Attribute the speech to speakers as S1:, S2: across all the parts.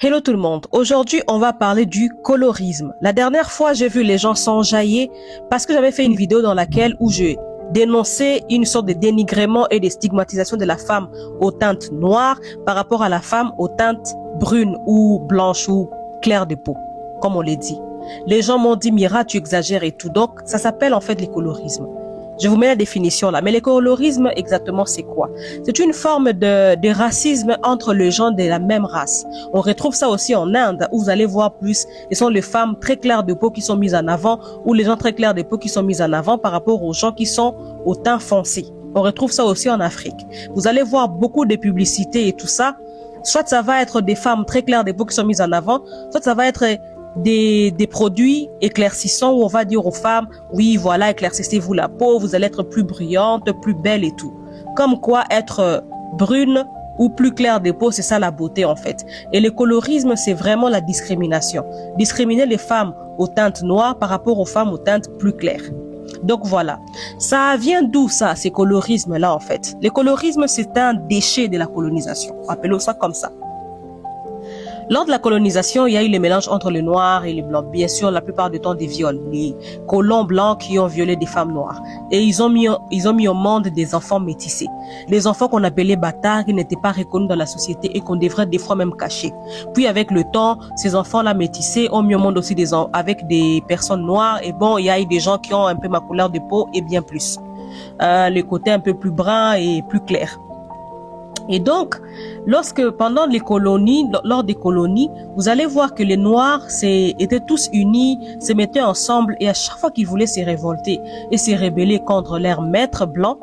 S1: Hello tout le monde, aujourd'hui on va parler du colorisme. La dernière fois j'ai vu les gens s'enjailler parce que j'avais fait une vidéo dans laquelle où je dénonçais une sorte de dénigrement et de stigmatisation de la femme aux teintes noires par rapport à la femme aux teintes brunes ou blanches ou claires de peau, comme on les dit. Les gens m'ont dit Mira tu exagères et tout, donc ça s'appelle en fait le colorisme. Je vous mets la définition là. Mais le colorisme, exactement, c'est quoi? C'est une forme de racisme entre les gens de la même race. On retrouve ça aussi en Inde, où vous allez voir plus, ce sont les femmes très claires de peau qui sont mises en avant, ou les gens très clairs de peau qui sont mis en avant par rapport aux gens qui sont au teint foncé. On retrouve ça aussi en Afrique. Vous allez voir beaucoup de publicités et tout ça. Soit ça va être des femmes très claires de peau qui sont mises en avant, soit ça va être des produits éclaircissants où on va dire aux femmes, oui, voilà, éclaircissez-vous la peau, vous allez être plus brillante, plus belle et tout. Comme quoi être brune ou plus claire de peau, c'est ça la beauté en fait. Et le colorisme, c'est vraiment la discrimination. Discriminer les femmes aux teintes noires par rapport aux femmes aux teintes plus claires. Donc voilà, ça vient d'où ça, ces colorismes-là en fait? Le colorisme, c'est un déchet de la colonisation, appelons ça comme ça. Lors de la colonisation, il y a eu le mélange entre le noir et le blanc. Bien sûr, la plupart du temps des viols. Les colons blancs qui ont violé des femmes noires. Et ils ont mis au monde des enfants métissés. Les enfants qu'on appelait bâtards, qui n'étaient pas reconnus dans la société et qu'on devrait des fois même cacher. Puis avec le temps, ces enfants-là métissés ont mis au monde aussi avec des personnes noires. Et bon, il y a eu des gens qui ont un peu ma couleur de peau et bien plus. Le côté un peu plus brun et plus clair. Et donc, pendant les colonies, lors des colonies, vous allez voir que les Noirs étaient tous unis, se mettaient ensemble et à chaque fois qu'ils voulaient se révolter et se rebeller contre leurs maîtres blancs,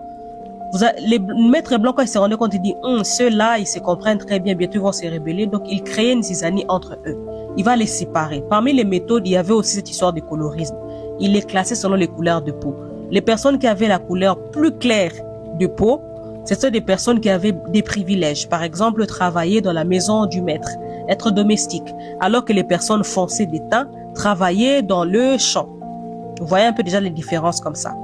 S1: les maîtres blancs, quand ils se rendaient compte, ils disaient, ceux-là, ils se comprennent très bien, bientôt ils vont se rebeller. Donc, ils créaient une zizanie entre eux. Il va les séparer. Parmi les méthodes, il y avait aussi cette histoire de colorisme. Il les classait selon les couleurs de peau. Les personnes qui avaient la couleur plus claire de peau, c'était des personnes qui avaient des privilèges. Par exemple, travailler dans la maison du maître, être domestique. Alors que les personnes foncées des teints travaillaient dans le champ. Vous voyez un peu déjà les différences comme ça.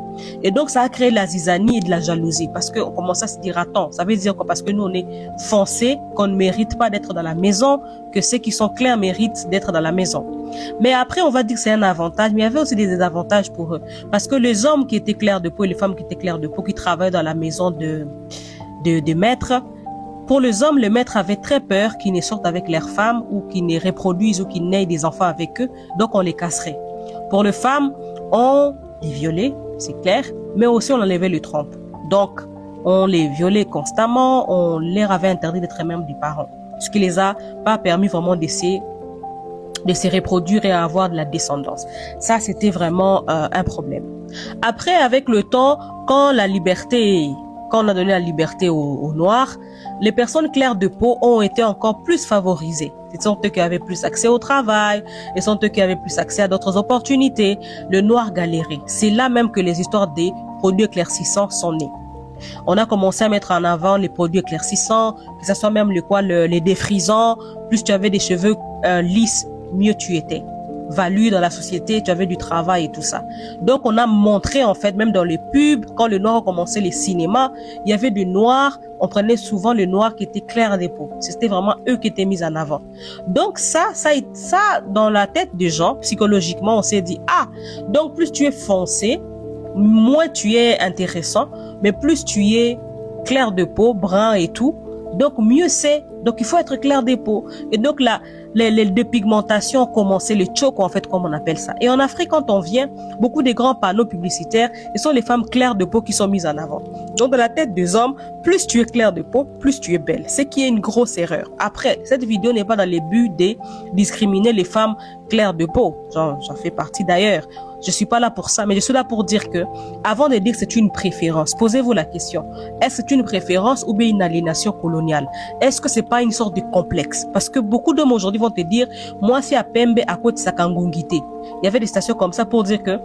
S1: Et donc, ça a créé la zizanie et de la jalousie. Parce qu'on commence à se dire, attends, ça veut dire quoi? Parce que nous, on est foncés, qu'on ne mérite pas d'être dans la maison, que ceux qui sont clairs méritent d'être dans la maison. Mais après, on va dire que c'est un avantage, mais il y avait aussi des désavantages pour eux. Parce que les hommes qui étaient clairs de peau et les femmes qui étaient claires de peau, qui travaillaient dans la maison de maître, pour les hommes, le maître avait très peur qu'ils ne sortent avec leurs femmes ou qu'ils ne reproduisent ou qu'ils n'aient des enfants avec eux, donc on les casserait. Pour les femmes, on les violait, c'est clair, mais aussi on enlevait le trompe. Donc, on les violait constamment, on leur avait interdit d'être même des parents, ce qui les a pas permis vraiment de se reproduire et avoir de la descendance. Ça, c'était vraiment un problème. Après, avec le temps, quand on a donné la liberté aux Noirs, les personnes claires de peau ont été encore plus favorisées. Ce sont eux qui avaient plus accès au travail, ce sont eux qui avaient plus accès à d'autres opportunités. Le Noir galérait. C'est là même que les histoires des produits éclaircissants sont nées. On a commencé à mettre en avant les produits éclaircissants, que ce soit même les défrisants. Plus tu avais des cheveux lisses, mieux tu étais valu dans la société, tu avais du travail et tout ça. Donc on a montré en fait, même dans les pubs, quand les Noirs ont commencé les cinémas, il y avait des Noirs, on prenait souvent les Noirs qui étaient clairs des peaux. C'était vraiment eux qui étaient mis en avant. Donc ça dans la tête des gens, psychologiquement, on s'est dit, donc plus tu es foncé, moins tu es intéressant, mais plus tu es clair de peau, brun et tout, donc mieux c'est. Donc il faut être clair des peaux. Et donc là, les dépigmentations ont commencé, les chocs en fait, comme on appelle ça. Et en Afrique, quand on vient, beaucoup de grands panneaux publicitaires, ce sont les femmes claires de peau qui sont mises en avant. Donc dans la tête des hommes, plus tu es clair de peau, plus tu es belle. Ce qui est une grosse erreur. Après, cette vidéo n'est pas dans les buts de discriminer les femmes claires de peau. J'en fais partie d'ailleurs. Je suis pas là pour ça, mais je suis là pour dire que, avant de dire que c'est une préférence, posez-vous la question. Est-ce que c'est une préférence ou bien une aliénation coloniale? Est-ce que c'est pas une sorte de complexe? Parce que beaucoup d'hommes aujourd'hui vont te dire, moi, c'est à Pembe, à côté de Sakangungité. Il y avait des stations comme ça pour dire que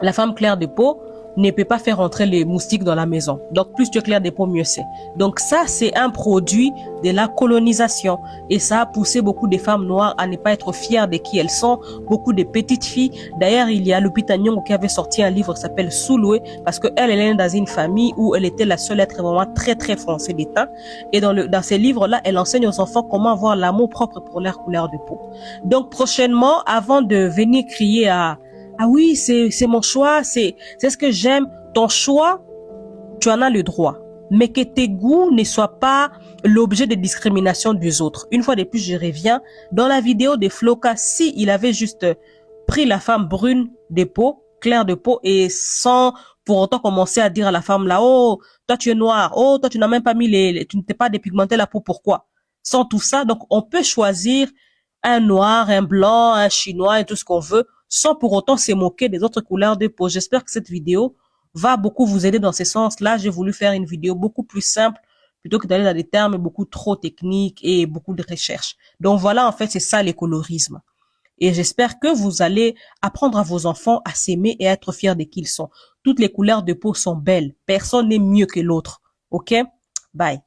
S1: la femme claire de peau, ne peut pas faire entrer les moustiques dans la maison. Donc, plus tu es clair de peau, mieux c'est. Donc, ça, c'est un produit de la colonisation. Et ça a poussé beaucoup de femmes noires à ne pas être fières de qui elles sont. Beaucoup de petites filles. D'ailleurs, il y a Lupita Nyong'o qui avait sorti un livre qui s'appelle Souloué, parce qu'elle, elle est dans une famille où elle était la seule à être vraiment très, très foncée d'état. Et dans ces livres-là, elle enseigne aux enfants comment avoir l'amour propre pour leur couleur de peau. Donc, prochainement, avant de venir crier ah oui, c'est mon choix, c'est ce que j'aime. Ton choix, tu en as le droit. Mais que tes goûts ne soient pas l'objet de discrimination des autres. Une fois de plus, je reviens. Dans la vidéo de Floka, si il avait juste pris la femme brune de peau, claire de peau, et sans pour autant commencer à dire à la femme là, oh, toi tu es noire, oh, toi tu n'as même pas mis tu ne t'es pas dépigmenté la peau, pourquoi? Sans tout ça, donc on peut choisir un noir, un blanc, un chinois et tout ce qu'on veut, sans pour autant se moquer des autres couleurs de peau. J'espère que cette vidéo va beaucoup vous aider dans ce sens-là. J'ai voulu faire une vidéo beaucoup plus simple plutôt que d'aller dans des termes beaucoup trop techniques et beaucoup de recherches. Donc voilà, en fait, c'est ça l'écolorisme. Et j'espère que vous allez apprendre à vos enfants à s'aimer et à être fiers de qui ils sont. Toutes les couleurs de peau sont belles. Personne n'est mieux que l'autre. OK? Bye.